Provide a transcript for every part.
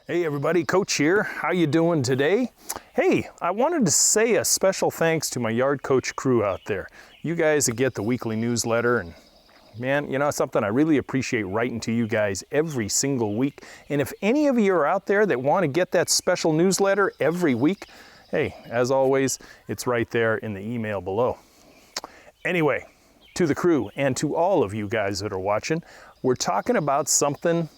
Hey everybody, Coach here. How you doing today? Hey, I wanted to say a special thanks to my Yard Coach crew out there. You guys that get the weekly newsletter, and man, you know something, I really appreciate writing to you guys every single week. And if any of you are out there that want to get that special newsletter every week, hey, as always, it's right there in the email below. Anyway, to the crew and to all of you guys that are watching, we're talking about something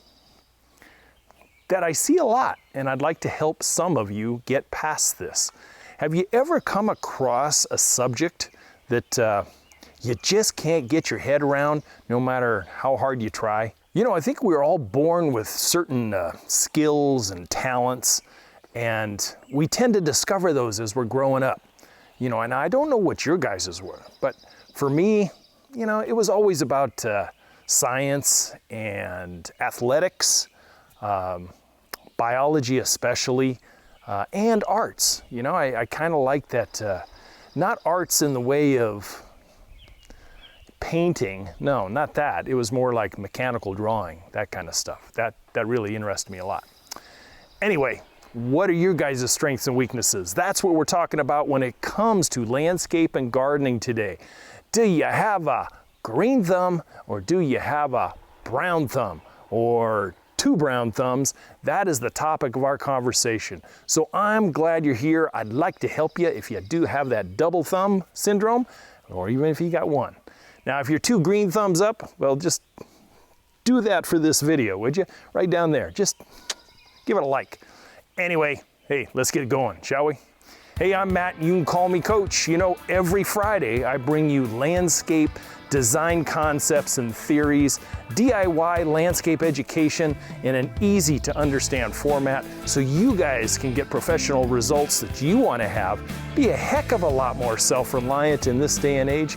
that I see a lot, and I'd like to help some of you get past this. Have you ever come across a subject that you just can't get your head around no matter how hard you try? You know, I think we're all born with certain skills and talents, and we tend to discover those as we're growing up. You know, and I don't know what your guys's were, but for me, you know, it was always about science and athletics, biology especially, and arts. You know, I kind of like that, not arts in the way of painting, no, not that. It was more like mechanical drawing, that kind of stuff. That really interested me a lot. Anyway, what are your guys' strengths and weaknesses? That's what we're talking about when it comes to landscape and gardening today. Do you have a green thumb, or do you have a brown thumb, or two brown thumbs? That is the topic of our conversation. So I'm glad you're here. I'd like to help you if you do have that double thumb syndrome, or even if you got one. Now, if you're two green thumbs up, well, just do that for this video, would you? Right down there, just give it a like. Anyway, hey, let's get going, shall we? Hey, I'm Matt, you can call me Coach. You know, every Friday I bring you landscape design concepts and theories, DIY landscape education in an easy to understand format so you guys can get professional results that you want to have, be a heck of a lot more self-reliant in this day and age,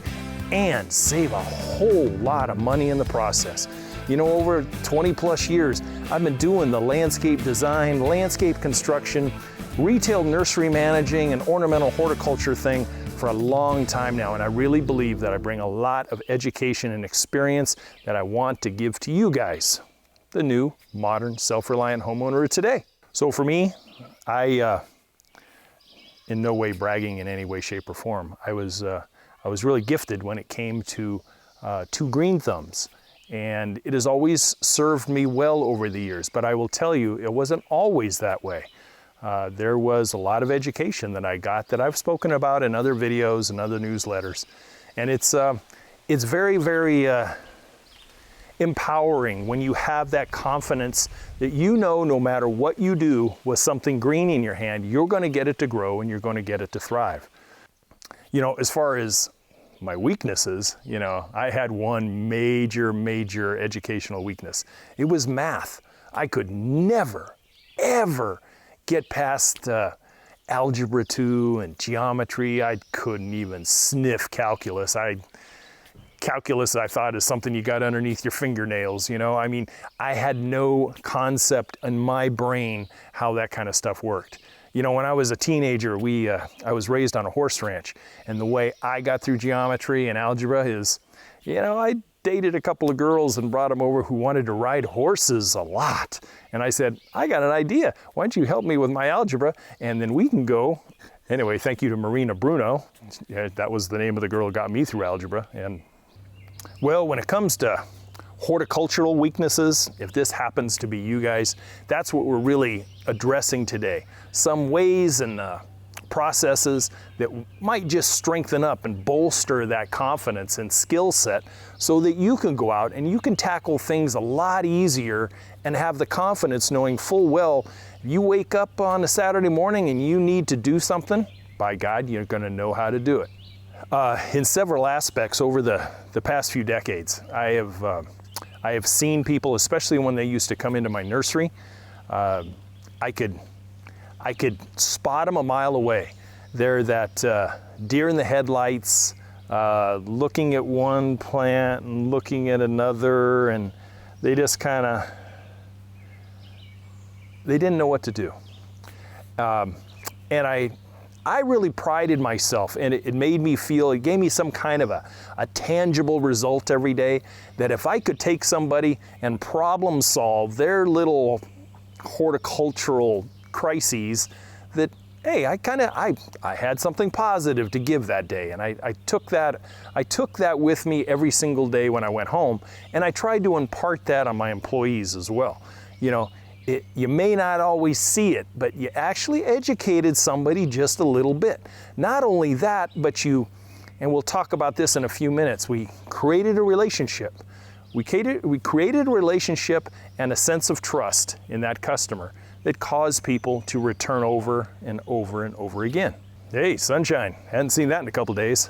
and save a whole lot of money in the process. You know, over 20 plus years, I've been doing the landscape design, landscape construction, retail nursery managing, and ornamental horticulture thing for a long time now, and I really believe that I bring a lot of education and experience that I want to give to you guys, the new, modern, self-reliant homeowner of today. So for me, I, in no way bragging in any way, shape, or form, I was really gifted when it came to two green thumbs, and it has always served me well over the years, but I will tell you, it wasn't always that way. There was a lot of education that I got that I've spoken about in other videos and other newsletters. And it's very, very empowering when you have that confidence that you know no matter what you do with something green in your hand, you're going to get it to grow and you're going to get it to thrive. You know, as far as my weaknesses, you know, I had one major educational weakness. It was math. I could never, ever get past algebra 2 and geometry. I couldn't even sniff calculus. Calculus I thought is something you got underneath your fingernails, you know? I mean, I had no concept in my brain how that kind of stuff worked. You know, when I was a teenager, I was raised on a horse ranch, and the way I got through geometry and algebra is, you know, I dated a couple of girls and brought them over who wanted to ride horses a lot. And I said, I got an idea. Why don't you help me with my algebra, and then we can go. Anyway, thank you to Marina Bruno. Yeah, that was the name of the girl who got me through algebra. And well, when it comes to horticultural weaknesses, if this happens to be you guys, that's what we're really addressing today. Some ways and processes that might just strengthen up and bolster that confidence and skill set so that you can go out and you can tackle things a lot easier and have the confidence knowing full well you wake up on a Saturday morning and you need to do something, by God, you're going to know how to do it. In several aspects over the past few decades, I have seen people, especially when they used to come into my nursery, I could spot them a mile away. They're that deer in the headlights, looking at one plant and looking at another, and they just they didn't know what to do. And I really prided myself, and it made me feel, it gave me some kind of a tangible result every day, that if I could take somebody and problem solve their little horticultural crises that, hey, I had something positive to give that day, and I took that with me every single day when I went home, and I tried to impart that on my employees as well. You know, you may not always see it, but you actually educated somebody just a little bit. Not only that, but and we'll talk about this in a few minutes, we created a relationship. We created a relationship and a sense of trust in that customer that caused people to return over and over and over again. Hey, sunshine, hadn't seen that in a couple days.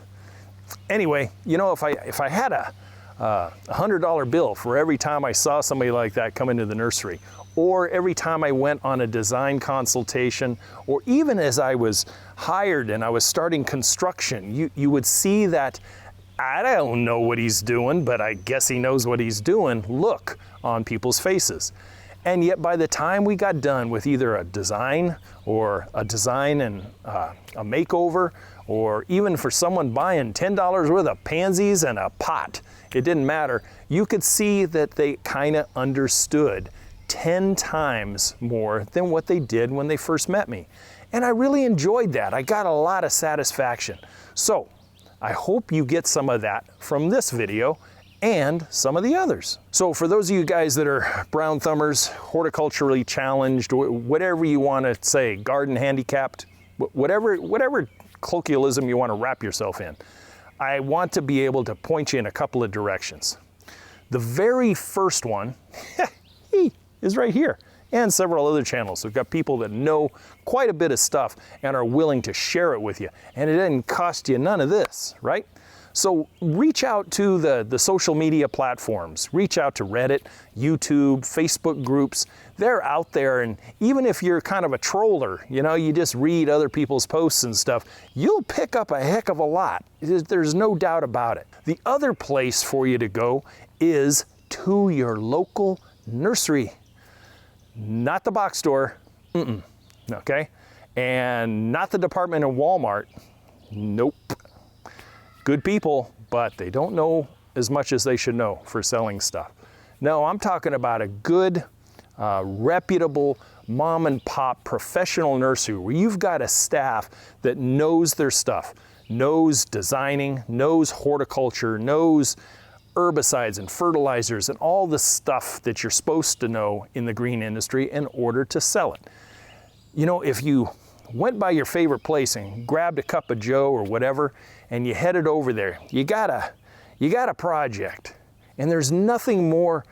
Anyway, you know, if I had a $100 bill for every time I saw somebody like that come into the nursery, or every time I went on a design consultation, or even as I was hired and I was starting construction, you would see that, I don't know what he's doing, but I guess he knows what he's doing, look on people's faces. And yet by the time we got done with either a design and a makeover, or even for someone buying $10 worth of pansies and a pot, it didn't matter. You could see that they kind of understood 10 times more than what they did when they first met me. And I really enjoyed that. I got a lot of satisfaction. So I hope you get some of that from this video and some of the others. So for those of you guys that are brown thumbers, horticulturally challenged, whatever you want to say, garden handicapped, whatever colloquialism you want to wrap yourself in, I want to be able to point you in a couple of directions. The very first one is right here, and several other channels. We've got people that know quite a bit of stuff and are willing to share it with you, and it didn't cost you none of this, right? So reach out to the social media platforms, reach out to Reddit, YouTube, Facebook groups. They're out there, and even if you're kind of a troller, you know, you just read other people's posts and stuff, you'll pick up a heck of a lot. There's no doubt about it. The other place for you to go is to your local nursery. Not the box store, okay? And not the department in Walmart, nope. Good people, but they don't know as much as they should know for selling stuff. No, I'm talking about a good, reputable mom and pop professional nursery where you've got a staff that knows their stuff, knows designing, knows horticulture, knows herbicides and fertilizers and all the stuff that you're supposed to know in the green industry in order to sell it. You know, if you went by your favorite place and grabbed a cup of Joe or whatever and you headed over there, you got a project. And there's nothing more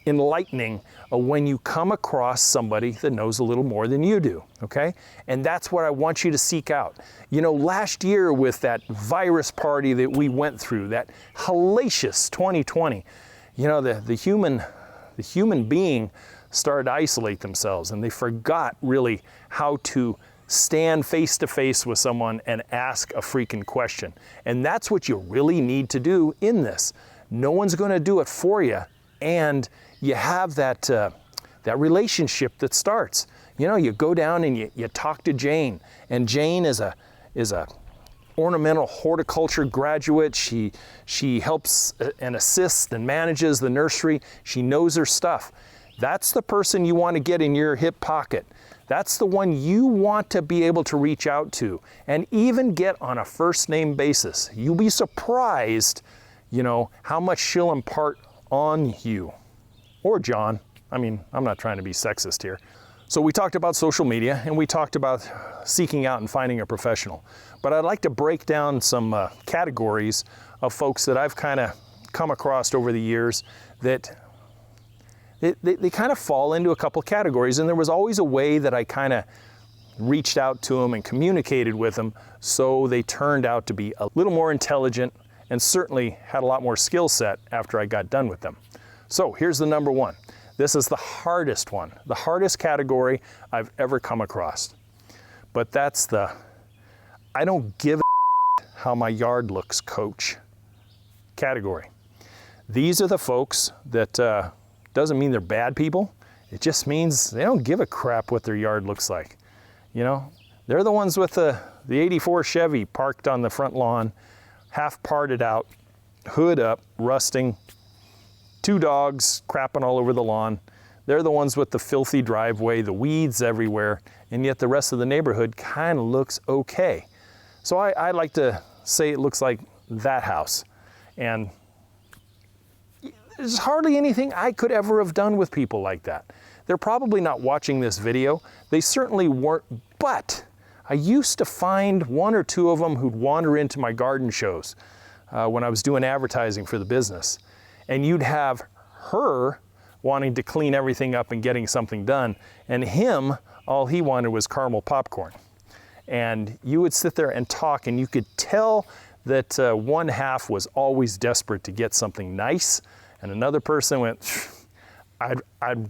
enlightening when you come across somebody that knows a little more than you do, okay? And that's what I want you to seek out. You know, last year with that virus party that we went through, that hellacious 2020, you know, the human being started to isolate themselves, and they forgot really how to stand face to face with someone and ask a freaking question. And that's what you really need to do in this. No one's going to do it for you, and you have that relationship that starts. You know, you go down and you talk to Jane, and Jane is a ornamental horticulture graduate. She helps and assists and manages the nursery. She knows her stuff. That's the person you want to get in your hip pocket. That's the one you want to be able to reach out to and even get on a first name basis. You'll be surprised, you know, how much she'll impart on you. Or John. I mean, I'm not trying to be sexist here. So we talked about social media and we talked about seeking out and finding a professional. But I'd like to break down some categories of folks that I've kind of come across over the years that they kind of fall into a couple categories, and there was always a way that I kind of reached out to them and communicated with them, so they turned out to be a little more intelligent and certainly had a lot more skill set after I got done with them. So here's the number one. This is the hardest one, the hardest category I've ever come across. But that's the, I don't give a how my yard looks, coach category. These are the folks that doesn't mean they're bad people. It just means they don't give a crap what their yard looks like. You know, they're the ones with the 84 Chevy parked on the front lawn, half parted out, hood up, rusting, 2 dogs crapping all over the lawn. They're the ones with the filthy driveway, the weeds everywhere, and yet the rest of the neighborhood kind of looks okay. So I like to say it looks like that house. And there's hardly anything I could ever have done with people like that. They're probably not watching this video. They certainly weren't, but I used to find one or two of them who'd wander into my garden shows when I was doing advertising for the business. And you'd have her wanting to clean everything up and getting something done, and him, all he wanted was caramel popcorn. And you would sit there and talk, and you could tell that one half was always desperate to get something nice, and another person went, I'd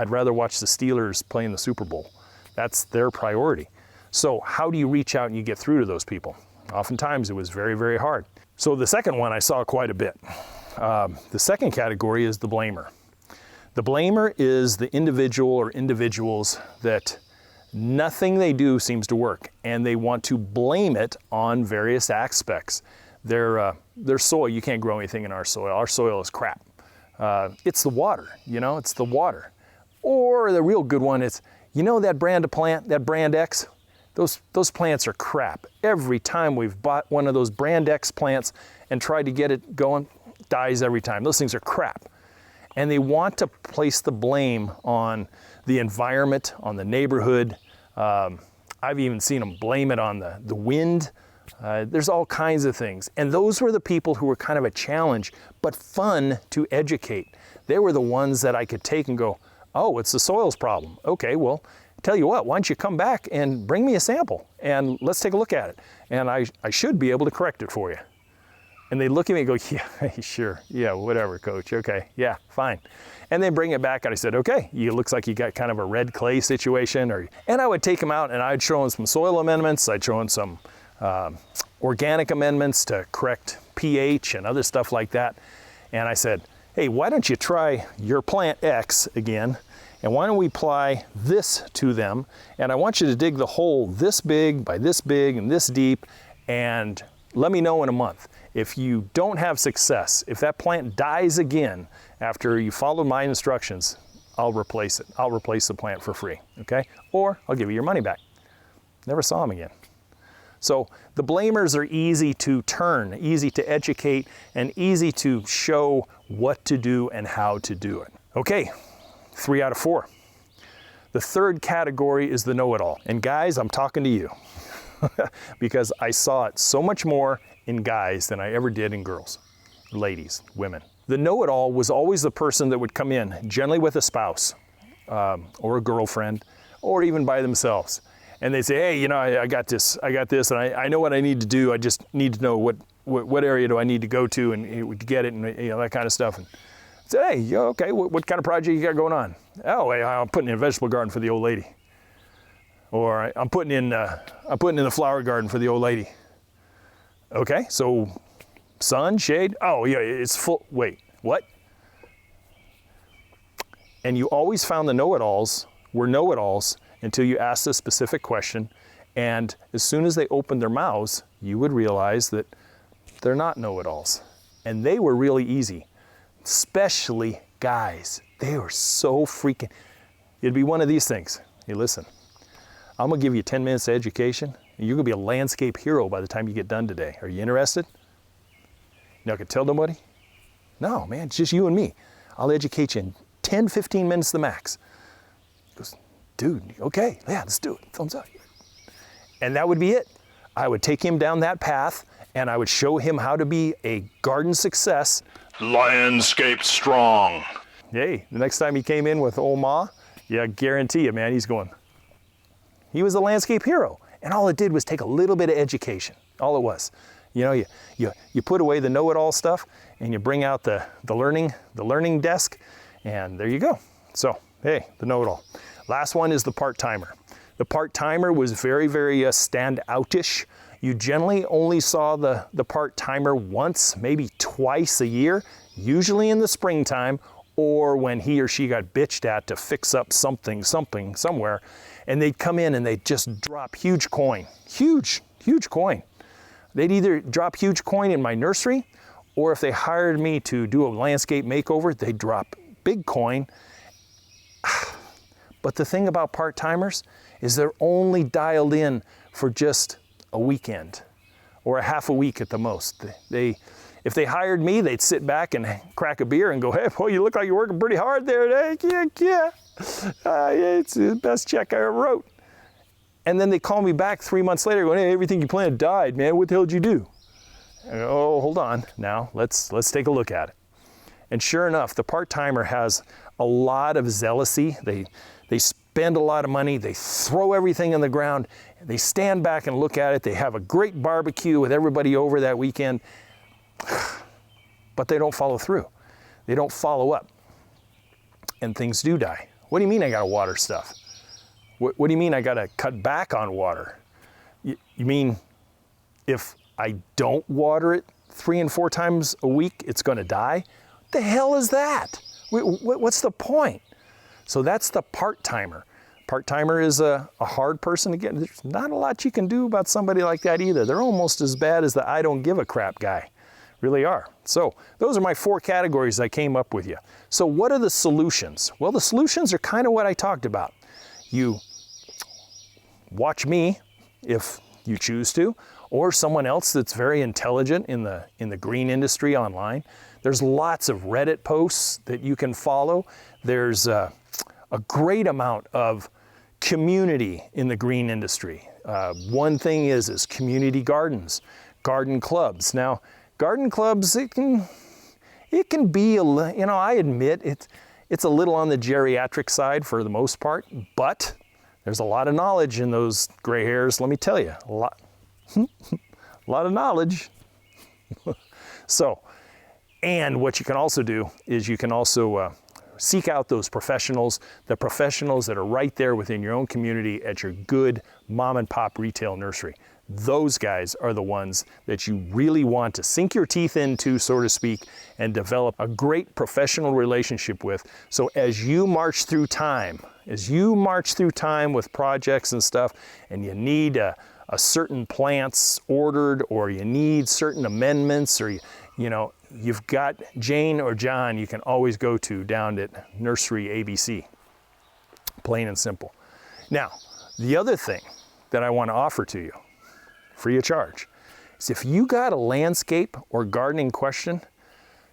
rather watch the Steelers play in the Super Bowl. That's their priority. So how do you reach out and you get through to those people? Oftentimes it was very, very hard. So the second one I saw quite a bit. The second category is the blamer. The blamer is the individual or individuals that nothing they do seems to work, and they want to blame it on various aspects. Their soil, you can't grow anything in our soil. Our soil is crap. It's the water, it's the water. Or the real good one is, that brand of plant, that brand X, those plants are crap. Every time we've bought one of those brand X plants and tried to get it going, dies every time. Those things are crap. And they want to place the blame on the environment, on the neighborhood. I've even seen them blame it on the wind. There's all kinds of things. And those were the people who were kind of a challenge, but fun to educate. They were the ones that I could take and go, oh, it's the soil's problem. Okay, well, tell you what, why don't you come back and bring me a sample and let's take a look at it. And I should be able to correct it for you. And they look at me and go, yeah, sure, yeah, whatever, coach, okay, yeah, fine. And they bring it back and I said, okay, it looks like you got kind of a red clay situation. And I would take them out and I'd show them some soil amendments, I'd show them some organic amendments to correct pH and other stuff like that. And I said, hey, why don't you try your plant X again, and why don't we apply this to them, and I want you to dig the hole this big by this big and this deep, and let me know in a month. If you don't have success, if that plant dies again after you follow my instructions, I'll replace it. I'll replace the plant for free, okay? Or I'll give you your money back. Never saw him again. So the blamers are easy to turn, easy to educate, and easy to show what to do and how to do it. Okay, 3 out of 4. The third category is the know-it-all. And guys, I'm talking to you because I saw it so much more in guys than I ever did in girls, ladies, women. The know-it-all was always the person that would come in, generally with a spouse or a girlfriend, or even by themselves. And they'd say, hey, I got this, and I know what I need to do. I just need to know what area do I need to go to and get it, and that kind of stuff. And I said, hey, okay, what kind of project you got going on? Oh, I'm putting in a vegetable garden for the old lady. Or I'm putting in the flower garden for the old lady. Okay, so sun, shade, oh yeah, it's full, wait, what? And you always found the know-it-alls were know-it-alls until you asked a specific question, and as soon as they opened their mouths, you would realize that they're not know-it-alls. And they were really easy, especially guys. They were so freaking, it'd be one of these things. Hey, listen, I'm gonna give you 10 minutes of education, and you're gonna be a landscape hero by the time you get done today. Are you interested? I could tell nobody? No, man, it's just you and me. I'll educate you in 10, 15 minutes the max. He goes, dude, okay, yeah, let's do it, thumbs up. And that would be it. I would take him down that path, and I would show him how to be a garden success. Landscape strong. Hey, the next time he came in with old Ma, yeah, I guarantee you, man, he's going, he was a landscape hero. And all it did was take a little bit of education, all it was. You put away the know-it-all stuff, and you bring out the learning desk, and there you go. So, hey, the know-it-all. Last one is the part-timer. The part-timer was very, very stand-out-ish. You generally only saw the part-timer once, maybe twice a year, usually in the springtime, or when he or she got bitched at to fix up something, somewhere, and they'd come in and they'd just drop huge coin, huge coin. They'd either drop huge coin in my nursery, or if they hired me to do a landscape makeover, they'd drop big coin. But the thing about part-timers is they're only dialed in for just a weekend or a half a week at the most. If they hired me, they'd sit back and crack a beer and go, hey, boy, you look like you're working pretty hard there. Yeah. It's the best check I ever wrote. And then they call me back 3 months later going, hey, everything you planned died, man. What the hell did you do? I go, oh, hold on. Now, let's take a look at it. And sure enough, the part-timer has a lot of zealousy. They spend a lot of money. They throw everything on the ground. They stand back and look at it. They have a great barbecue with everybody over that weekend. But they don't follow through. They don't follow up. And things do die. What do you mean I got to water stuff? What do you mean I got to cut back on water? You mean if I don't water it 3 and 4 times a week, it's going to die? What the hell is that? What's the point? So that's the part-timer. Part-timer is a hard person to get. There's not a lot you can do about somebody like that either. They're almost as bad as the I don't give a crap guy. Really are. So those are my 4 categories I came up with you. So what are the solutions? Well, the solutions are kind of what I talked about. You watch me if you choose to, or someone else that's very intelligent in the green industry online. There's lots of Reddit posts that you can follow. There's a great amount of community in the green industry. One thing is community gardens, garden clubs. Now, garden clubs, it can be, I admit it's a little on the geriatric side for the most part, but there's a lot of knowledge in those gray hairs, let me tell you, a lot of knowledge. So, and what you can also do is you can also seek out those professionals, the professionals that are right there within your own community at your good mom and pop retail nursery. Those guys are the ones that you really want to sink your teeth into, so to speak, and develop a great professional relationship with. So as you march through time with projects and stuff, and you need a certain plants ordered, or you need certain amendments, or you've got Jane or John you can always go to down at Nursery ABC. Plain and simple. Now, the other thing that I want to offer to you, free of charge, is if you got a landscape or gardening question,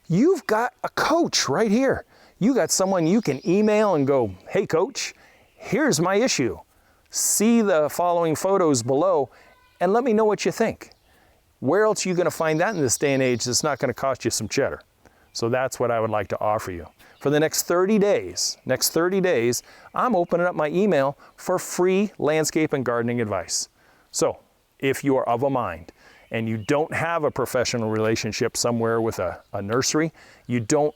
you've got a coach right here. You got someone you can email and go, hey coach, here's my issue. See the following photos below and let me know what you think. Where else are you going to find that in this day and age that's not going to cost you some cheddar? So that's what I would like to offer you. For the next 30 days, I'm opening up my email for free landscape and gardening advice. So if you are of a mind and you don't have a professional relationship somewhere with a nursery, you don't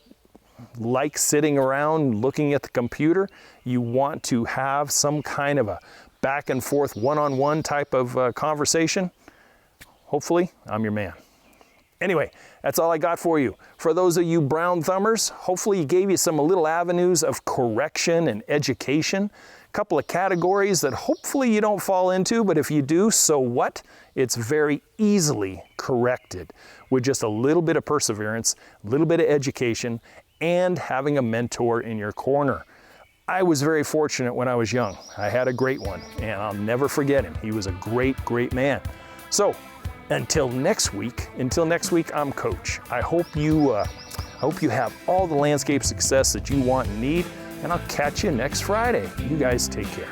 like sitting around looking at the computer, you want to have some kind of a back and forth one-on-one type of conversation, hopefully I'm your man. Anyway, that's all I got for you. For those of you brown thumbers, hopefully it gave you some little avenues of correction and education. A couple of categories that hopefully you don't fall into, but if you do, so what? It's very easily corrected with just a little bit of perseverance, a little bit of education, and having a mentor in your corner. I was very fortunate when I was young. I had a great one, and I'll never forget him. He was a great, great man. So, until next week, I'm Coach. I hope you have all the landscape success that you want and need, and I'll catch you next Friday. You guys take care.